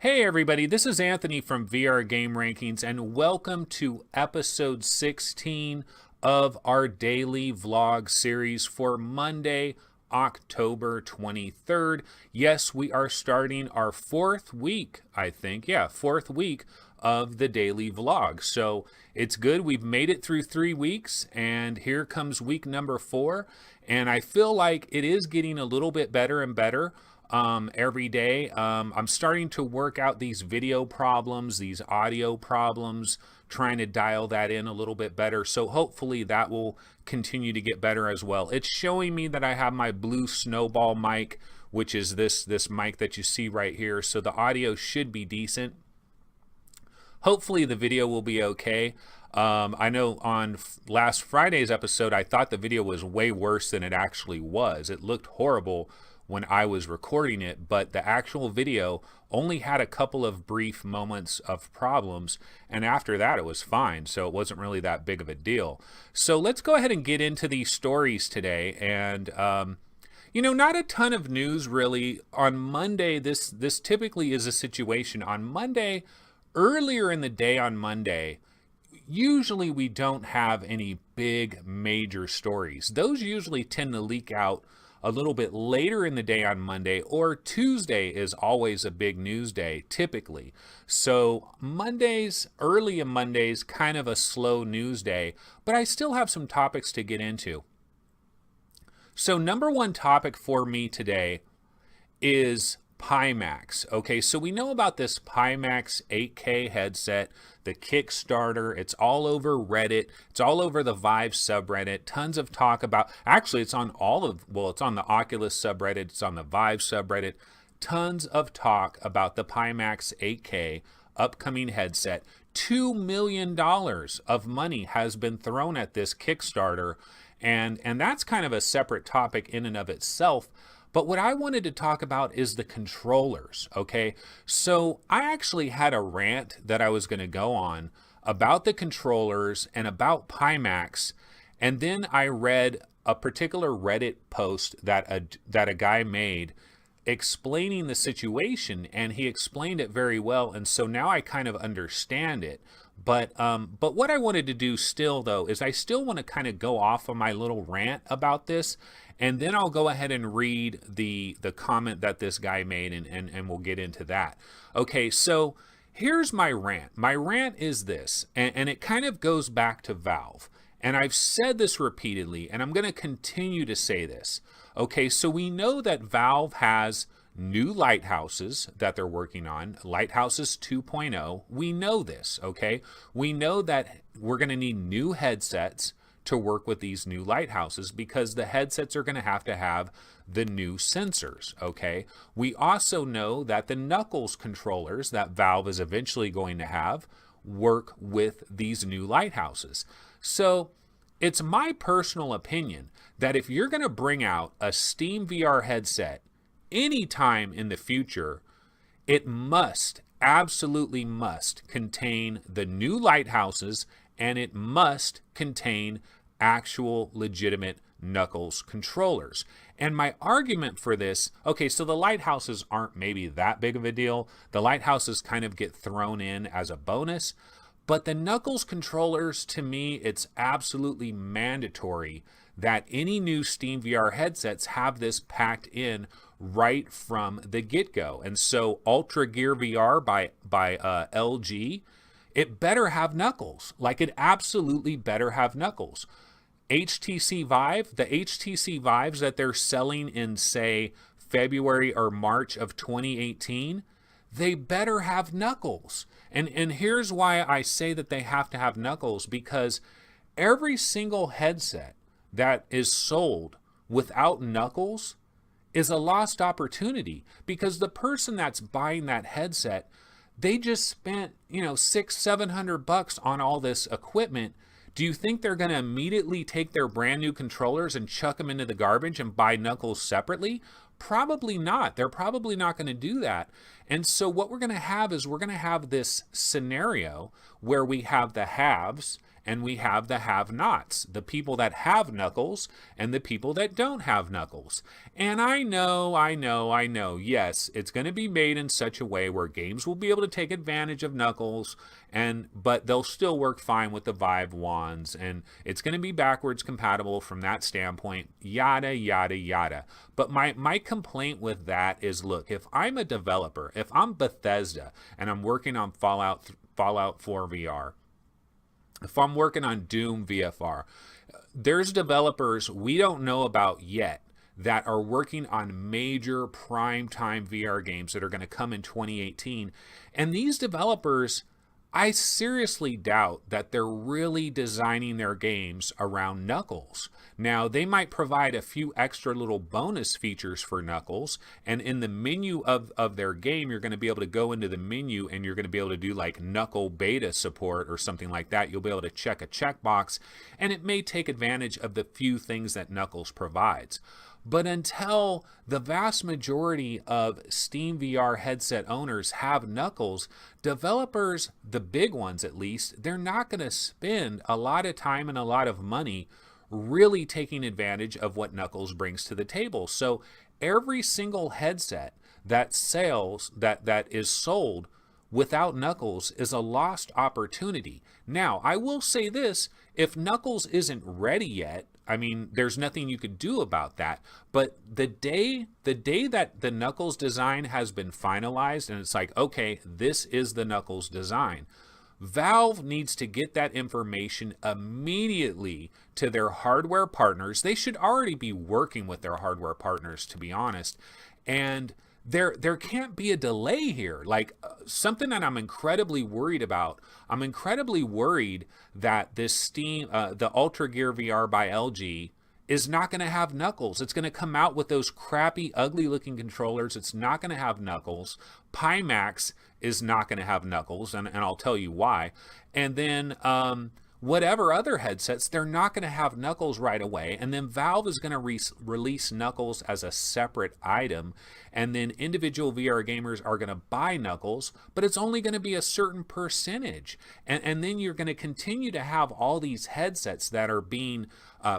Hey everybody, this is Anthony from VR Game Rankings, and welcome to episode 16 of our daily vlog series for Monday, October 23rd. Yes, we are starting our fourth week, I think. Yeah, fourth week of the daily vlog. So it's good. We've made it through 3 weeks, and here comes week number 4. And I feel like it is getting a little bit better and better every day. I'm starting to work out these video problems, these audio problems, trying to dial that in a little bit better. So hopefully that will continue to get better as well. It's showing me that I have my blue snowball mic, which is this mic that you see right here. So the audio should be decent. Hopefully the video will be okay. I know on last Friday's episode, I thought the video was way worse than it actually was. It looked horrible when I was recording it, but the actual video only had a couple of brief moments of problems, and after that it was fine, so it wasn't really that big of a deal. So let's go ahead and get into these stories today, and not a ton of news really. On Monday, this typically is a situation. On Monday, earlier in the day on Monday, usually we don't have any big major stories. Those usually tend to leak out a little bit later in the day on Monday, or Tuesday is always a big news day typically. So Mondays, early in Mondays, kind of a slow news day, but I still have some topics to get into. So number one topic for me today is Pimax. Okay, so we know about this Pimax 8K headset, the Kickstarter. It's all over Reddit. It's all over the Vive subreddit. Tons of talk about, actually it's on it's on the Oculus subreddit. It's on the Vive subreddit. Tons of talk about the Pimax 8K upcoming headset. $2 million of money has been thrown at this Kickstarter, and that's kind of a separate topic in and of itself. But what I wanted to talk about is the controllers, okay? So I actually had a rant that I was going to go on about the controllers and about Pimax, and then I read a particular Reddit post that a guy made explaining the situation, and he explained it very well, and so now I kind of understand it. But what I wanted to do still, though, is I still want to kind of go off on my little rant about this, and then I'll go ahead and read the comment that this guy made, and we'll get into that. Okay, so here's my rant. My rant is this, and it kind of goes back to Valve. And I've said this repeatedly, and I'm going to continue to say this. Okay, so we know that Valve has new lighthouses that they're working on, Lighthouses 2.0. We know this, okay? We know that we're going to need new headsets to work with these new lighthouses because the headsets are going to have the new sensors, okay? We also know that the Knuckles controllers that Valve is eventually going to have work with these new lighthouses. So it's my personal opinion that if you're going to bring out a Steam VR headset anytime in the future, it must, absolutely must, contain the new lighthouses, and it must contain actual legitimate Knuckles controllers. And my argument for this, okay, so the lighthouses aren't maybe that big of a deal. The lighthouses kind of get thrown in as a bonus. But the Knuckles controllers, to me, it's absolutely mandatory that any new Steam VR headsets have this packed in right from the get-go. And so Ultra Gear VR by LG, it better have Knuckles. Like, it absolutely better have Knuckles. HTC Vive, the HTC Vives that they're selling in, say, February or March of 2018, they better have Knuckles. And here's why I say that they have to have Knuckles, because every single headset that is sold without Knuckles is a lost opportunity, because the person that's buying that headset, they just spent, $600-700 on all this equipment. Do you think they're going to immediately take their brand new controllers and chuck them into the garbage and buy Knuckles separately? Probably not. They're probably not going to do that. And so what we're going to have is we're going to have this scenario where we have the haves and we have the have-nots, the people that have knuckles and the people that don't have knuckles. And I know, yes, it's going to be made in such a way where games will be able to take advantage of knuckles, but they'll still work fine with the Vive wands, and it's going to be backwards compatible from that standpoint, yada, yada, yada. But my complaint with that is, look, if I'm a developer, if I'm Bethesda and I'm working on Fallout 4 VR, if I'm working on Doom VFR, there's developers we don't know about yet that are working on major primetime VR games that are going to come in 2018. And these developers, I seriously doubt that they're really designing their games around Knuckles. Now, they might provide a few extra little bonus features for Knuckles, and in the menu of their game, you're going to be able to go into the menu and you're going to be able to do like Knuckle beta support or something like that. You'll be able to check a checkbox, and it may take advantage of the few things that Knuckles provides. But until the vast majority of Steam VR headset owners have Knuckles, developers, the big ones at least, they're not going to spend a lot of time and a lot of money really taking advantage of what Knuckles brings to the table. So every single headset that is sold without Knuckles is a lost opportunity. Now, I will say this, if Knuckles isn't ready yet, I mean, there's nothing you could do about that. But the day that the Knuckles design has been finalized and it's like, okay, this is the Knuckles design, Valve needs to get that information immediately to their hardware partners. They should already be working with their hardware partners, to be honest. And there can't be a delay here. Like something that I'm incredibly worried about. I'm incredibly worried that this Steam, the Ultra Gear VR by LG, is not going to have Knuckles. It's going to come out with those crappy, ugly-looking controllers. It's not going to have Knuckles. Pimax is not going to have Knuckles, and I'll tell you why. And then whatever other headsets, they're not going to have Knuckles right away. And then Valve is going to release Knuckles as a separate item. And then individual VR gamers are going to buy Knuckles, but it's only going to be a certain percentage. And then you're going to continue to have all these headsets that are being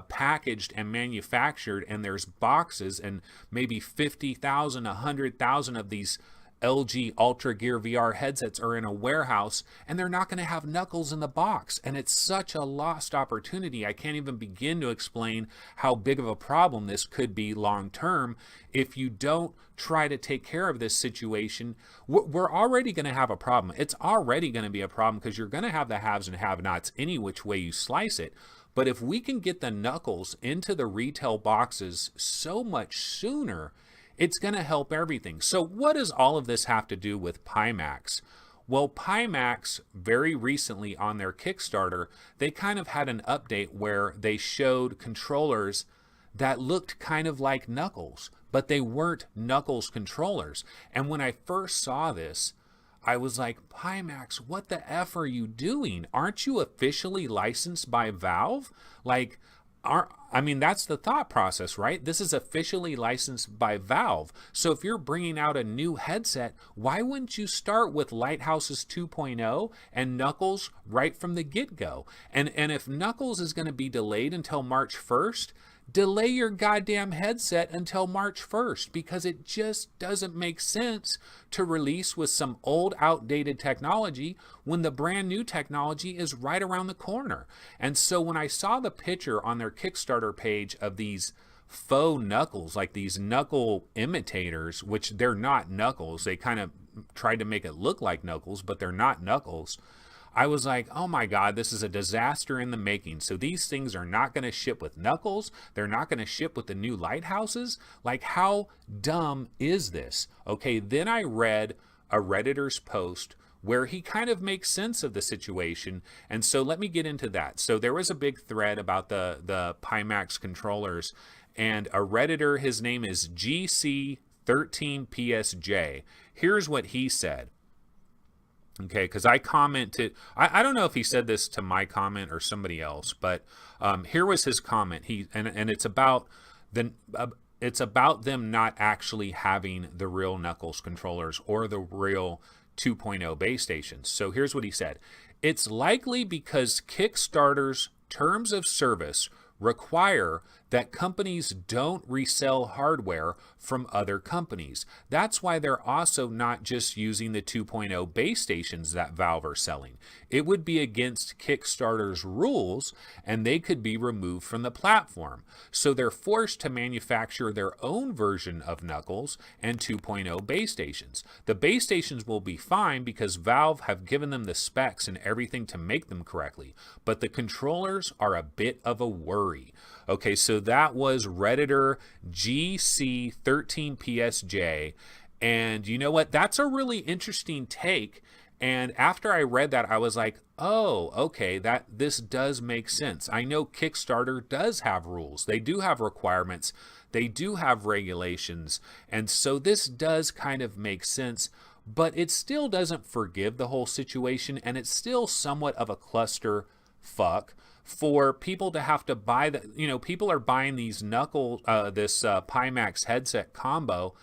packaged and manufactured, and there's boxes and maybe 50,000, 100,000 of these LG Ultra Gear VR headsets are in a warehouse, and they're not going to have Knuckles in the box. And it's such a lost opportunity. I can't even begin to explain how big of a problem this could be long term if you don't try to take care of this situation. We're already going to have a problem. It's already going to be a problem because you're going to have the haves and have-nots any which way you slice it. But if we can get the Knuckles into the retail boxes so much sooner, it's going to help everything. So what does all of this have to do with Pimax? Well, Pimax, very recently on their Kickstarter, they kind of had an update where they showed controllers that looked kind of like Knuckles, but they weren't Knuckles controllers. And when I first saw this, I was like, Pimax, what the F are you doing? Aren't you officially licensed by Valve? Like, that's the thought process, right? This is officially licensed by Valve. So if you're bringing out a new headset, why wouldn't you start with Lighthouses 2.0 and Knuckles right from the get-go? And if Knuckles is going to be delayed until March 1st, delay your goddamn headset until March 1st, because it just doesn't make sense to release with some old, outdated technology when the brand new technology is right around the corner. And so when I saw the picture on their Kickstarter page of these faux Knuckles, like these Knuckle imitators, which they're not Knuckles, they kind of tried to make it look like Knuckles, but they're not Knuckles, I was like, oh my God, this is a disaster in the making. So these things are not going to ship with Knuckles. They're not going to ship with the new Lighthouses. Like, how dumb is this? Okay, then I read a Redditor's post where he kind of makes sense of the situation. And so let me get into that. So there was a big thread about the Pimax controllers, and a Redditor, his name is GC13PSJ. Here's what he said. Okay, because I commented, I don't know if he said this to my comment or somebody else, but here was his comment. And it's about them not actually having the real Knuckles controllers or the real 2.0 base stations. So here's what he said. It's likely because Kickstarter's terms of service require that companies don't resell hardware from other companies. That's why they're also not just using the 2.0 base stations that Valve are selling. It would be against Kickstarter's rules, and they could be removed from the platform. So they're forced to manufacture their own version of Knuckles and 2.0 base stations. The base stations will be fine because Valve have given them the specs and everything to make them correctly, but the controllers are a bit of a worry. Okay, so that was Redditor GC13PSJ, and you know what? That's a really interesting take. And after I read that, I was like, oh, okay, this does make sense. I know Kickstarter does have rules. They do have requirements. They do have regulations. And so this does kind of make sense, but it still doesn't forgive the whole situation, and it's still somewhat of a cluster fuck for people to have to buy people are buying these Pimax headset combo,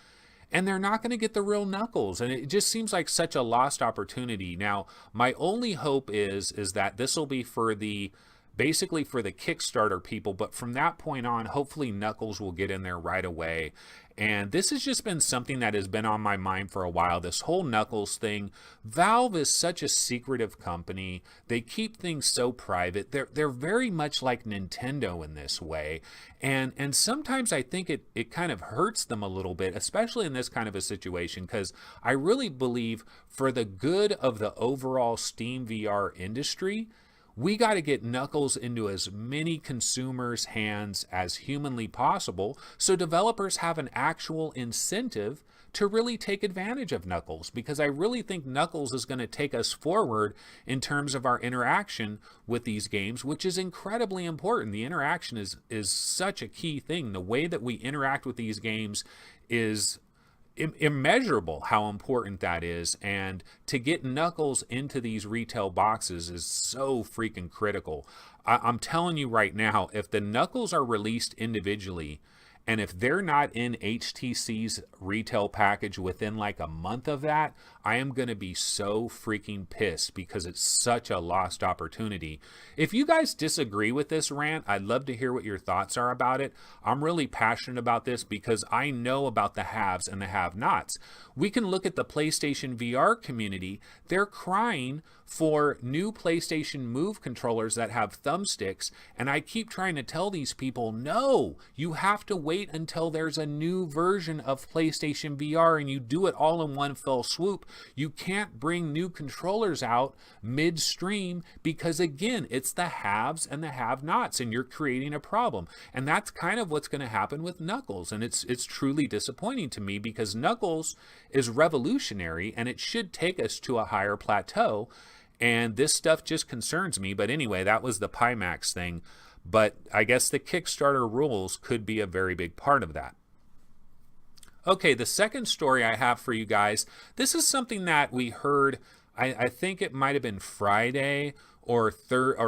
and they're not going to get the real Knuckles, and it just seems like such a lost opportunity. Now, my only hope is that this will be basically for the Kickstarter people, but from that point on, hopefully Knuckles will get in there right away. And this has just been something that has been on my mind for a while, this whole Knuckles thing. Valve is such a secretive company. They keep things so private. They're very much like Nintendo in this way. And sometimes I think it kind of hurts them a little bit, especially in this kind of a situation, because I really believe for the good of the overall Steam VR industry, we got to get Knuckles into as many consumers' hands as humanly possible so developers have an actual incentive to really take advantage of Knuckles, because I really think Knuckles is going to take us forward in terms of our interaction with these games, which is incredibly important. The interaction is such a key thing. The way that we interact with these games is immeasurable how important that is, and to get Knuckles into these retail boxes is so freaking critical. I'm telling you right now, if the Knuckles are released individually, and if they're not in HTC's retail package within like a month of that, I am going to be so freaking pissed, because it's such a lost opportunity. If you guys disagree with this rant, I'd love to hear what your thoughts are about it. I'm really passionate about this because I know about the haves and the have-nots. We can look at the PlayStation VR community. They're crying for new PlayStation Move controllers that have thumbsticks, and I keep trying to tell these people, no, you have to wait until there's a new version of PlayStation VR and you do it all in one fell swoop. You can't bring new controllers out midstream, because again, it's the haves and the have-nots, and you're creating a problem. And that's kind of what's going to happen with Knuckles, and it's truly disappointing to me, because Knuckles is revolutionary and it should take us to a higher plateau. And this stuff just concerns me. But anyway, that was the Pimax thing. But I guess the Kickstarter rules could be a very big part of that. Okay, the second story I have for you guys, this is something that we heard, I think it might have been Friday or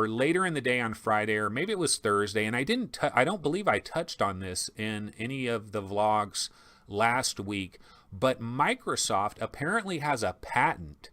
later in the day on Friday, or maybe it was Thursday, and I don't believe I touched on this in any of the vlogs last week, but Microsoft apparently has a patent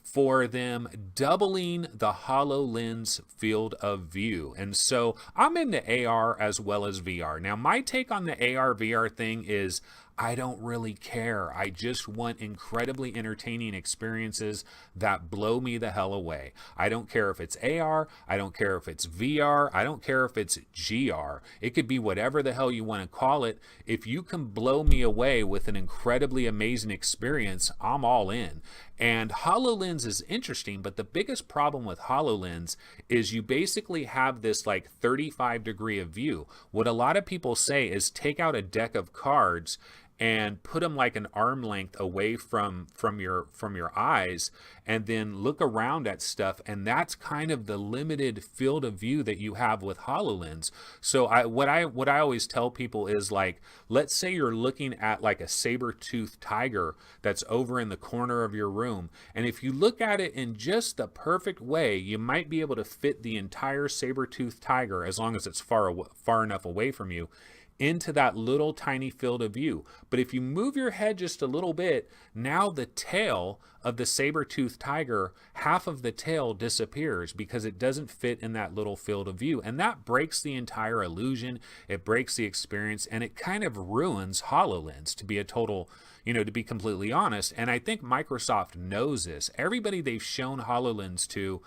for them doubling the HoloLens field of view. And so I'm into AR as well as VR. Now, my take on the AR VR thing is I don't really care. I just want incredibly entertaining experiences that blow me the hell away. I don't care if it's AR, I don't care if it's VR, I don't care if it's GR. It could be whatever the hell you want to call it. If you can blow me away with an incredibly amazing experience, I'm all in. And HoloLens is interesting, but the biggest problem with HoloLens is you basically have this like 35-degree of view. What a lot of people say is take out a deck of cards and put them like an arm length away from your eyes, and then look around at stuff, and that's kind of the limited field of view that you have with HoloLens. So what I always tell people is, like, let's say you're looking at like a saber-toothed tiger that's over in the corner of your room, and if you look at it in just the perfect way, you might be able to fit the entire saber-toothed tiger, as long as it's far enough away from you, into that little tiny field of view. But if you move your head just a little bit, now the tail of the saber-toothed tiger, half of the tail disappears because it doesn't fit in that little field of view. And that breaks the entire illusion. It breaks the experience, and it kind of ruins HoloLens, to be a total, to be completely honest. And I think Microsoft knows this. Everybody they've shown HoloLens to,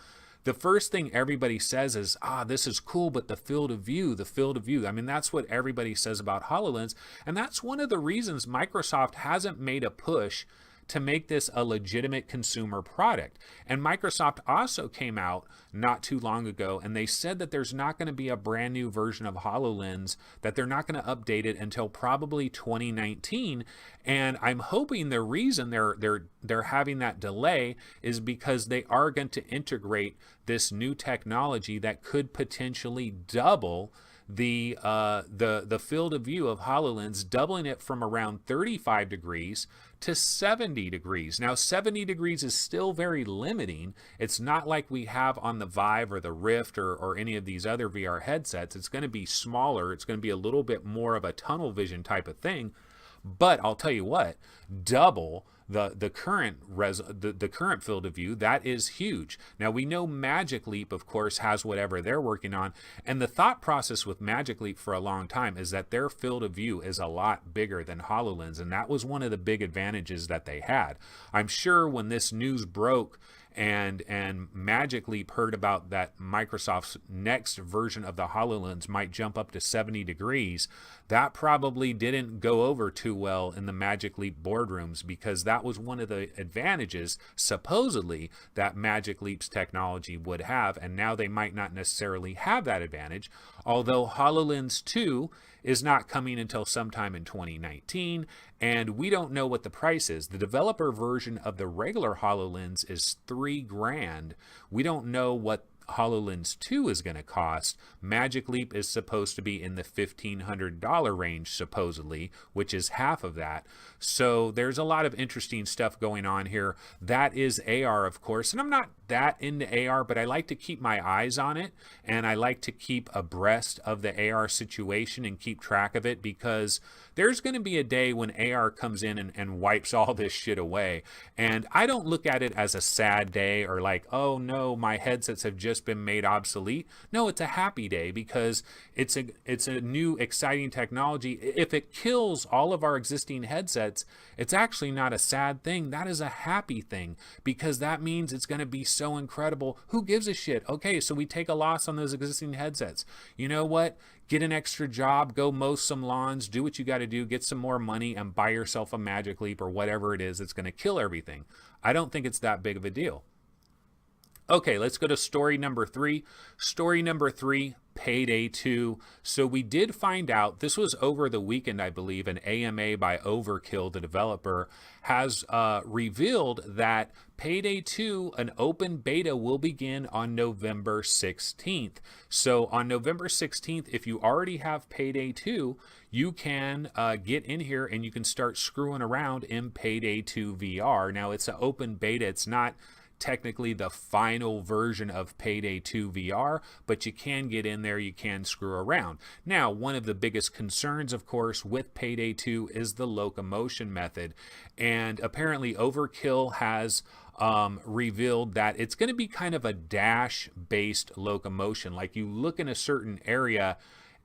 the first thing everybody says is, this is cool, but the field of view. I mean, that's what everybody says about HoloLens. And that's one of the reasons Microsoft hasn't made a push to make this a legitimate consumer product. And Microsoft also came out not too long ago, and they said that there's not going to be a brand new version of HoloLens, that they're not going to update it until probably 2019. And I'm hoping the reason they're having that delay is because they are going to integrate this new technology that could potentially double the field of view of HoloLens, doubling it from around 35 degrees to 70 degrees. Now, 70 degrees is still very limiting. It's not like we have on the Vive or the Rift or any of these other VR headsets. It's going to be smaller. It's going to be a little bit more of a tunnel vision type of thing. But I'll tell you what, double the current field of view, that is huge. Now, we know Magic Leap, of course, has whatever they're working on, and the thought process with Magic Leap for a long time is that their field of view is a lot bigger than HoloLens, and that was one of the big advantages that they had. I'm sure when this news broke and Magic Leap heard about that Microsoft's next version of the HoloLens might jump up to 70 degrees, that probably didn't go over too well in the Magic Leap boardrooms, because that was one of the advantages, supposedly, that Magic Leap's technology would have, and now they might not necessarily have that advantage, although HoloLens 2 is not coming until sometime in 2019, and we don't know what the price is. The developer version of the regular HoloLens is $3,000. We don't know what HoloLens 2 is going to cost. Magic Leap is supposed to be in the $1,500 range, supposedly, which is half of that. So there's a lot of interesting stuff going on here. That is AR, of course, and I'm not that into AR, but I like to keep my eyes on it, and I like to keep abreast of the AR situation and keep track of it, because there's going to be a day when AR comes in and wipes all this shit away. And I don't look at it as a sad day or like, oh no, my headsets have just been made obsolete. No, it's a happy day, because it's a new exciting technology. If it kills all of our existing headsets, it's actually not a sad thing. That is a happy thing, because that means it's going to be so incredible. Who gives a shit? Okay, so we take a loss on those existing headsets. You know what? Get an extra job, go mow some lawns, do what you got to do, get some more money, and buy yourself a Magic Leap or whatever it is that's going to kill everything. I don't think it's that big of a deal. Okay, let's go to story number 3. Story number 3, Payday 2. So we did find out, this was over the weekend, I believe, an AMA by Overkill, the developer, has revealed that Payday 2, an open beta, will begin on November 16th. So on November 16th, if you already have Payday 2, you can get in here and you can start screwing around in Payday 2 VR. Now, it's an open beta. It's not technically the final version of Payday 2 VR, but you can get in there, you can screw around. Now, one of the biggest concerns, of course, with Payday 2 is the locomotion method, and apparently Overkill has revealed that it's going to be kind of a dash-based locomotion. Like, you look in a certain area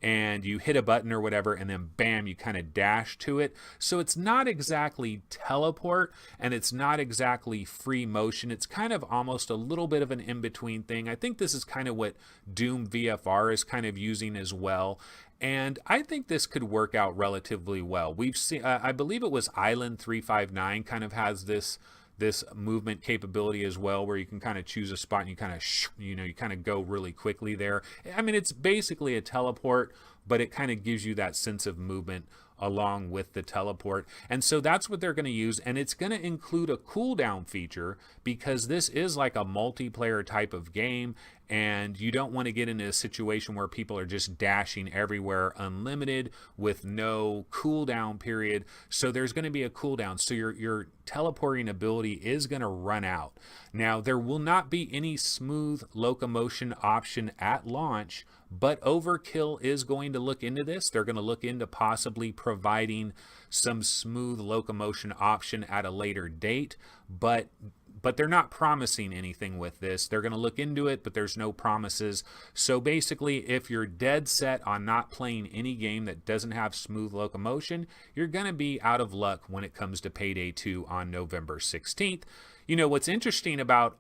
and you hit a button or whatever, and then bam, you kind of dash to it. So it's not exactly teleport, and it's not exactly free motion. It's kind of almost a little bit of an in-between thing. I think this is kind of what Doom VFR is kind of using as well. And I think this could work out relatively well. We've seen, I believe it was Island 359 kind of has this movement capability as well, where you can kind of choose a spot and you kind of you kind of go really quickly there. I mean, it's basically a teleport, but it kind of gives you that sense of movement along with the teleport. And so that's what they're going to use, and it's going to include a cooldown feature, because this is like a multiplayer type of game, and you don't want to get into a situation where people are just dashing everywhere unlimited with no cooldown period. So there's going to be a cooldown, so your teleporting ability is going to run out. Now, there will not be any smooth locomotion option at launch, but Overkill is going to look into this. They're going to look into possibly providing some smooth locomotion option at a later date, but they're not promising anything with this. They're going to look into it, but there's no promises. So basically, if you're dead set on not playing any game that doesn't have smooth locomotion, you're going to be out of luck when it comes to Payday 2 on November 16th. You know, what's interesting about,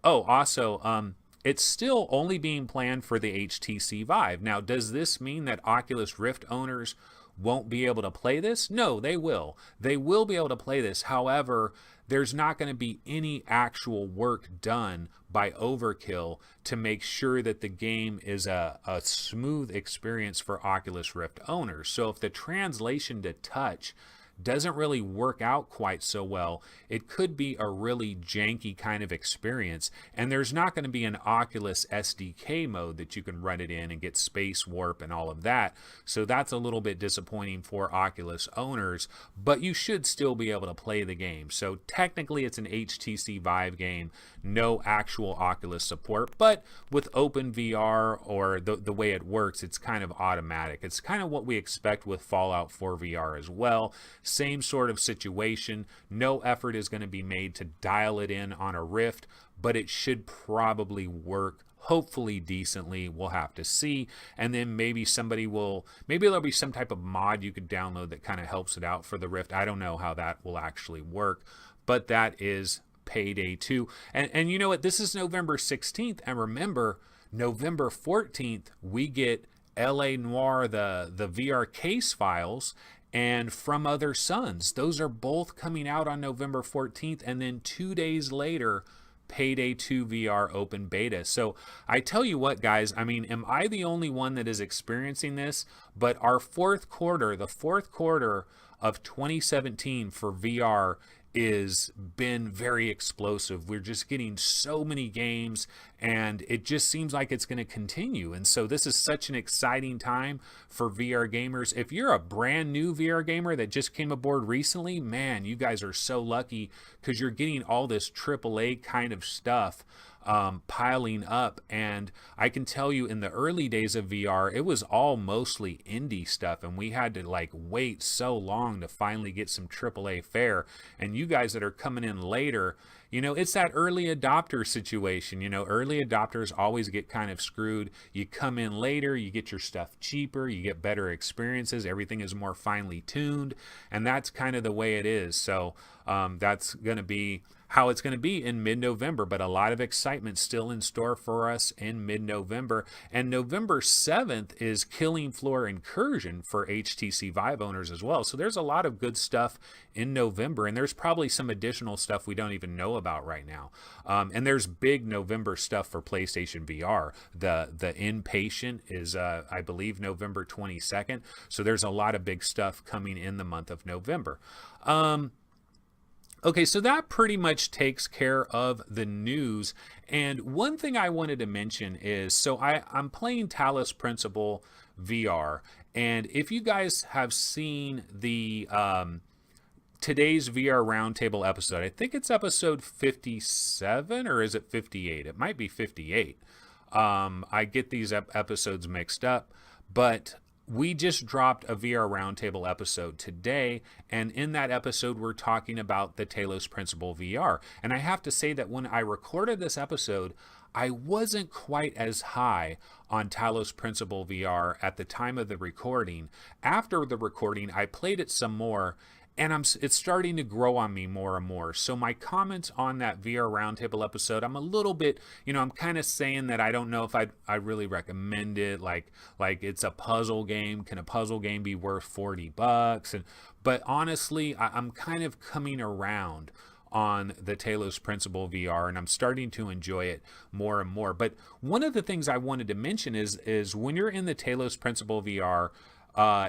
it's still only being planned for the HTC Vive. Now, does this mean that Oculus Rift owners won't be able to play this? No, they will. They will be able to play this. However, there's not going to be any actual work done by Overkill to make sure that the game is a smooth experience for Oculus Rift owners. So if the translation to touch doesn't really work out quite so well, it could be a really janky kind of experience. And there's not going to be an Oculus SDK mode that you can run it in and get space warp and all of that. So that's a little bit disappointing for Oculus owners, but you should still be able to play the game. So technically it's an HTC Vive game, no actual Oculus support, but with OpenVR or the way it works, it's kind of automatic. It's kind of what we expect with Fallout 4 VR as well. Same sort of situation. No effort is going to be made to dial it in on a Rift, but it should probably work, hopefully decently. We'll have to see. And then maybe there'll be some type of mod you could download that kind of helps it out for the Rift. I don't know how that will actually work, but that is Payday 2. And you know what? This is November 16th. And remember, November 14th, we get LA Noire, the VR case files, and From Other Suns. Those are both coming out on November 14th, and then 2 days later, Payday 2 VR open beta. So I tell you what, guys, I mean, am I the only one that is experiencing this? But our the fourth quarter of 2017 for VR is been very explosive. We're just getting so many games, and it just seems like it's going to continue. And so this is such an exciting time for VR gamers. If you're a brand new VR gamer that just came aboard recently, man, you guys are so lucky, because you're getting all this AAA kind of stuff piling up. And I can tell you, in the early days of VR, it was all mostly indie stuff, and we had to like wait so long to finally get some AAA fare. And you guys that are coming in later, you know, it's that early adopter situation. You know, early adopters always get kind of screwed. You come in later, you get your stuff cheaper, you get better experiences, everything is more finely tuned, and that's kind of the way it is. So that's going to be how it's going to be in mid-November, but a lot of excitement still in store for us in mid-November. And November 7th is Killing Floor Incursion for HTC Vive owners as well. So there's a lot of good stuff in November, and there's probably some additional stuff we don't even know about right now. And there's big November stuff for PlayStation VR. The Inpatient is, I believe, November 22nd. So there's a lot of big stuff coming in the month of November. Okay, so that pretty much takes care of the news. And one thing I wanted to mention is, so I'm playing Talos Principle VR. And if you guys have seen the today's VR Roundtable episode, I think it's episode 57, or is it 58? It might be 58. I get these episodes mixed up, but we just dropped a VR Roundtable episode today, and in that episode, we're talking about the Talos Principle VR. And I have to say that when I recorded this episode, I wasn't quite as high on Talos Principle VR at the time of the recording. After the recording, I played it some more, and it's starting to grow on me more and more. So my comments on that VR Roundtable episode, I'm a little bit, I'm kind of saying that I don't know if I really recommend it. Like it's a puzzle game. Can a puzzle game be worth $40? But honestly, I'm kind of coming around on the Talos Principle VR, and I'm starting to enjoy it more and more. But one of the things I wanted to mention is when you're in the Talos Principle VR,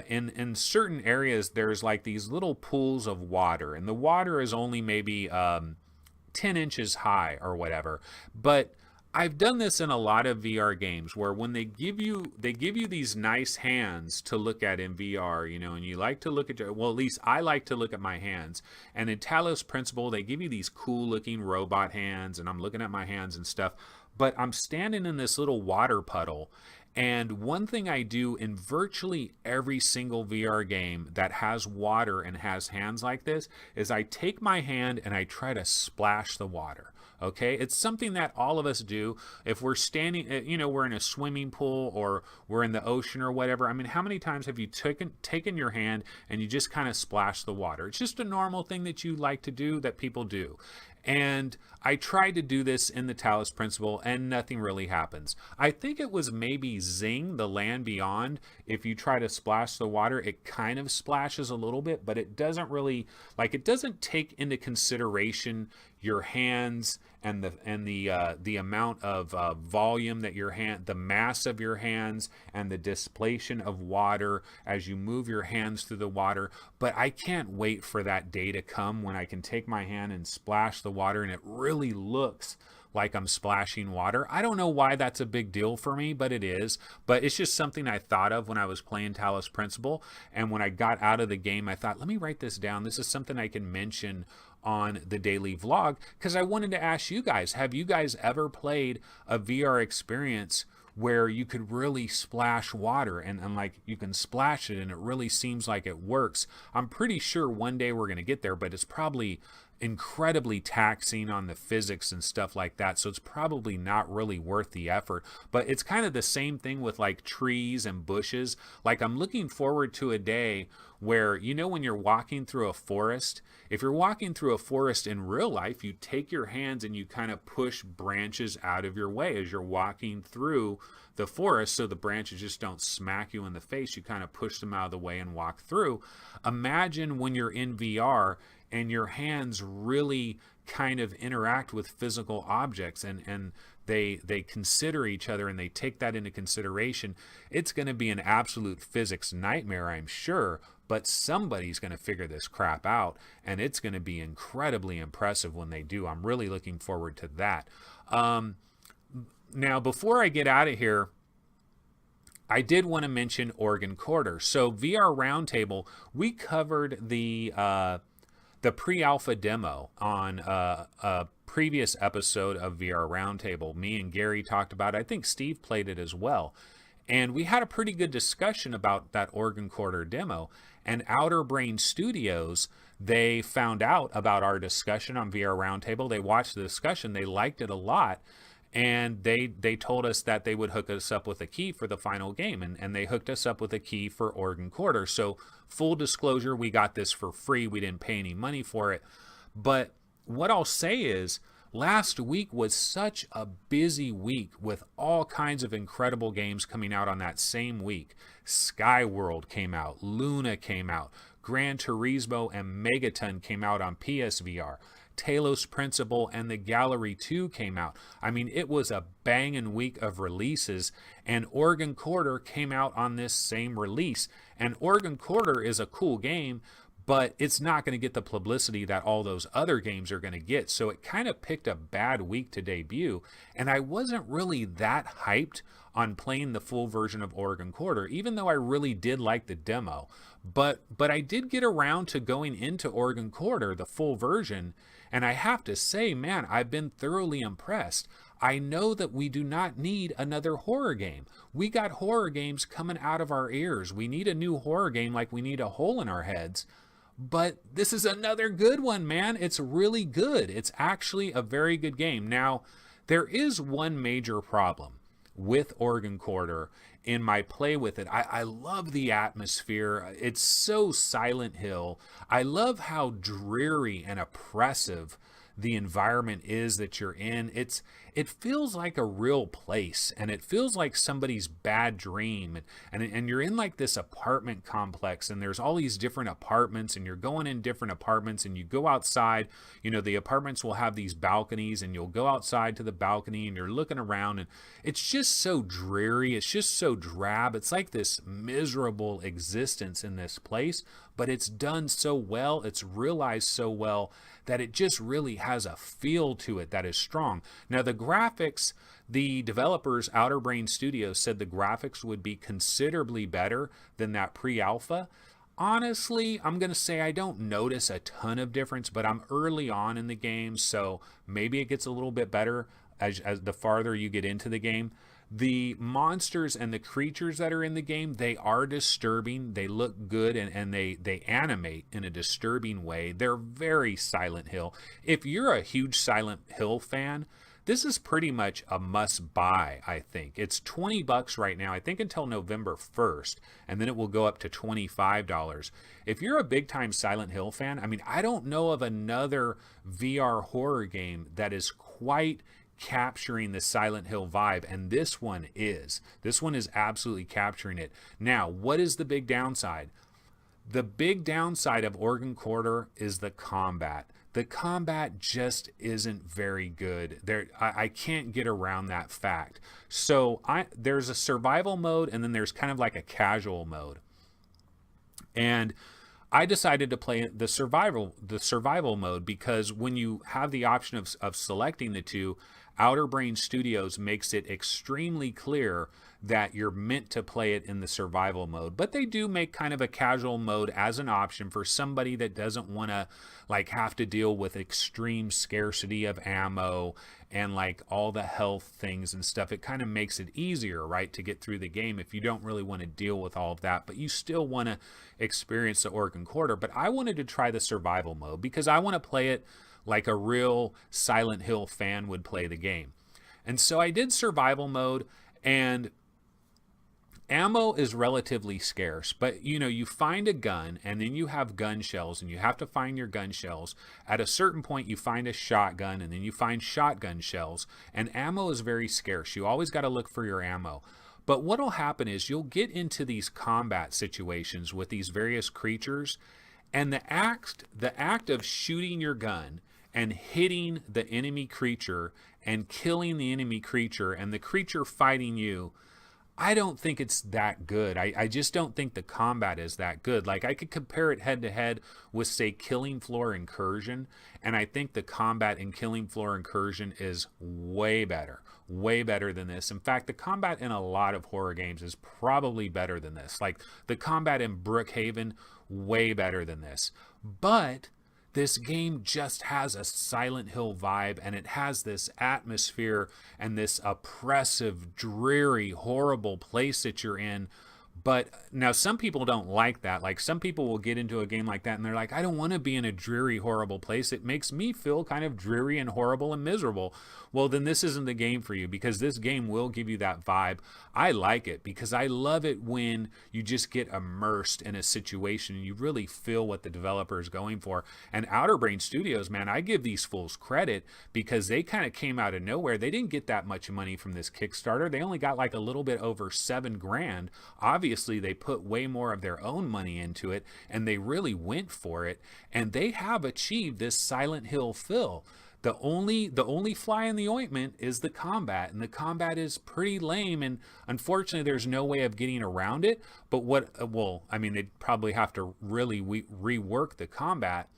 in certain areas, there's like these little pools of water, and the water is only maybe 10 inches high or whatever. But I've done this in a lot of VR games where when they give you these nice hands to look at in VR, you know, and you like to look at well, at least I like to look at my hands. And in Talos Principle, they give you these cool looking robot hands, and I'm looking at my hands and stuff. But I'm standing in this little water puddle. And one thing I do in virtually every single VR game that has water and has hands like this is I take my hand and I try to splash the water. Okay, it's something that all of us do if we're standing, you know, we're in a swimming pool or we're in the ocean or whatever. I mean, how many times have you taken your hand and you just kind of splash the water? It's just a normal thing that you like to do, that people do. And I tried to do this in the Talos Principle and nothing really happens. I think it was maybe Zing, the Land Beyond. If you try to splash the water, it kind of splashes a little bit, but it doesn't really, like, it doesn't take into consideration your hands and the amount of volume that your hand, the mass of your hands, and the displacement of water as you move your hands through the water. But I can't wait for that day to come when I can take my hand and splash the water and it really looks like I'm splashing water. I don't know why that's a big deal for me, but it is. But it's just something I thought of when I was playing Talos Principle. And when I got out of the game, I thought, let me write this down. This is something I can mention on the daily vlog, because I wanted to ask you guys, have you guys ever played a VR experience where you could really splash water and like you can splash it and it really seems like it works? I'm pretty sure one day we're going to get there, but it's probably incredibly taxing on the physics and stuff like that, so it's probably not really worth the effort. But it's kind of the same thing with like trees and bushes. Like, I'm looking forward to a day where, you know, when you're walking through a forest, if you're walking through a forest in real life, you take your hands and you kind of push branches out of your way as you're walking through the forest, so the branches just don't smack you in the face. You kind of push them out of the way and walk through. Imagine when you're in VR and your hands really kind of interact with physical objects and they consider each other and they take that into consideration. It's going to be an absolute physics nightmare, I'm sure, but somebody's going to figure this crap out, and it's going to be incredibly impressive when they do. I'm really looking forward to that. Now, before I get out of here, I did want to mention Organ Quarter. So VR Roundtable, we covered the pre-alpha demo on a previous episode of VR Roundtable. Me and Gary talked about it. I think Steve played it as well. And we had a pretty good discussion about that Organ Quarter demo. And Outer Brain Studios, they found out about our discussion on VR Roundtable. They watched the discussion. They liked it a lot. And they told us that they would hook us up with a key for the final game. And they hooked us up with a key for Organ Quarter. So full disclosure, we got this for free. We didn't pay any money for it. But what I'll say is, last week was such a busy week with all kinds of incredible games coming out on that same week. Skyworld came out. Luna came out. Gran Turismo and Megaton came out on PSVR. Talos Principle and the Gallery 2 came out. I mean, it was a banging week of releases, and Organ Quarter came out on this same release. And Organ Quarter is a cool game, but it's not going to get the publicity that all those other games are going to get. So it kind of picked a bad week to debut, and I wasn't really that hyped on playing the full version of Organ Quarter, even though I really did like the demo. But I did get around to going into Organ Quarter, the full version, and I have to say, man, I've been thoroughly impressed. I know that we do not need another horror game. We got horror games coming out of our ears. We need a new horror game like we need a hole in our heads. But this is another good one, man. It's really good. It's actually a very good game. Now, there is one major problem with Organ Quarter in my play with it. I love the atmosphere. It's so Silent Hill. I love how dreary and oppressive the environment is that you're in. It feels like a real place, and it feels like somebody's bad dream, and you're in like this apartment complex, and there's all these different apartments, and you're going in different apartments, and you go outside. You know, the apartments will have these balconies, and you'll go outside to the balcony, and you're looking around, and it's just so dreary. It's just so drab. It's like this miserable existence in this place. but it's done so well, it's realized so well that it just really has a feel to it that is strong. Now, the graphics, the developers, Outer Brain Studios, said the graphics would be considerably better than that pre-alpha. Honestly, I'm going to say I don't notice a ton of difference, but I'm early on in the game, so maybe it gets a little bit better as the farther you get into the game. The monsters and the creatures that are in the game, they are disturbing. They look good, and they animate in a disturbing way. They're very Silent Hill. If you're a huge Silent Hill fan, this is pretty much a must buy, I think. It's $20 right now, I think until November 1st, and then it will go up to $25. If you're a big time Silent Hill fan, I mean, I don't know of another VR horror game that is quite capturing the Silent Hill vibe, and this one is. This one is absolutely capturing it. Now, what is the big downside? The big downside of Organ Quarter is the combat. The combat just isn't very good. I can't get around that fact. So there's a survival mode, and then there's kind of like a casual mode. And I decided to play the survival mode because when you have the option of selecting the two, Outer Brain Studios makes it extremely clear that you're meant to play it in the survival mode. But they do make kind of a casual mode as an option for somebody that doesn't want to like have to deal with extreme scarcity of ammo and like all the health things and stuff. It kind of makes it easier, right, to get through the game if you don't really want to deal with all of that, but you still want to experience the Organ Quarter. But I wanted to try the survival mode because I want to play it like a real Silent Hill fan would play the game. And so I did survival mode, and ammo is relatively scarce, but you find a gun, and then you have gun shells, and you have to find your gun shells. At a certain point, you find a shotgun, and then you find shotgun shells, and ammo is very scarce. You always got to look for your ammo. But what'll happen is you'll get into these combat situations with these various creatures, and the act of shooting your gun and hitting the enemy creature and killing the enemy creature and the creature fighting you, I don't think it's that good. I just don't think the combat is that good. Like, I could compare it head to head with, say, Killing Floor Incursion, and I think the combat in Killing Floor Incursion is way better than this. In fact, the combat in a lot of horror games is probably better than this. Like, the combat in Brookhaven, way better than this. But this game just has a Silent Hill vibe, and it has this atmosphere and this oppressive, dreary, horrible place that you're in. But now some people don't like that. Like, some people will get into a game like that and they're like, I don't want to be in a dreary, horrible place. It makes me feel kind of dreary and horrible and miserable. Well, then this isn't the game for you, because this game will give you that vibe. I like it because I love it when you just get immersed in a situation and you really feel what the developer is going for. And Outer Brain Studios, man, I give these fools credit because they kind of came out of nowhere. They didn't get that much money from this Kickstarter. They only got like a little bit over $7,000. Obviously, they put way more of their own money into it, and they really went for it, and they have achieved this Silent Hill feel. The only fly in the ointment is the combat, and the combat is pretty lame, and unfortunately there's no way of getting around it. But they'd probably have to really rework the combat.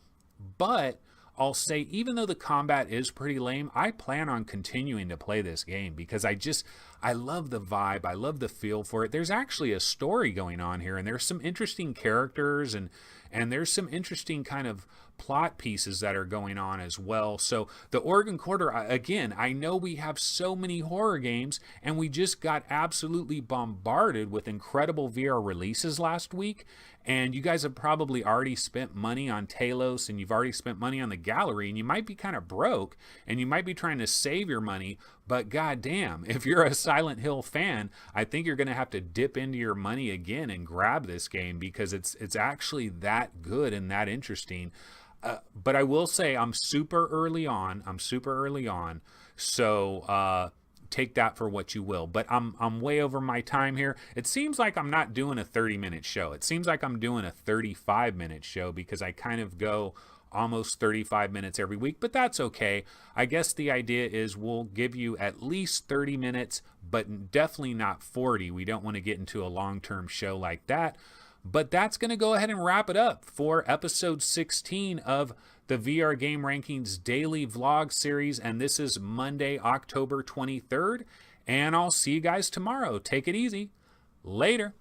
But I'll say, even though the combat is pretty lame, I plan on continuing to play this game because I love the vibe. I love the feel for it. There's actually a story going on here, and there's some interesting characters, and there's some interesting kind of plot pieces that are going on as well. So the Organ Quarter, again, I know we have so many horror games, and we just got absolutely bombarded with incredible VR releases last week. And you guys have probably already spent money on Talos, and you've already spent money on the gallery, and you might be kind of broke, and you might be trying to save your money. But goddamn, if you're a Silent Hill fan, I think you're going to have to dip into your money again and grab this game because it's actually that good and that interesting. But I will say I'm super early on. So take that for what you will. But I'm way over my time here. It seems like I'm not doing a 30-minute show. It seems like I'm doing a 35-minute show because I kind of go almost 35 minutes every week, but that's okay. I guess the idea is we'll give you at least 30 minutes, but definitely not 40. We don't want to get into a long-term show like that. But that's going to go ahead and wrap it up for episode 16 of the VR Game Rankings daily vlog series. And this is Monday, October 23rd. And I'll see you guys tomorrow. Take it easy. Later.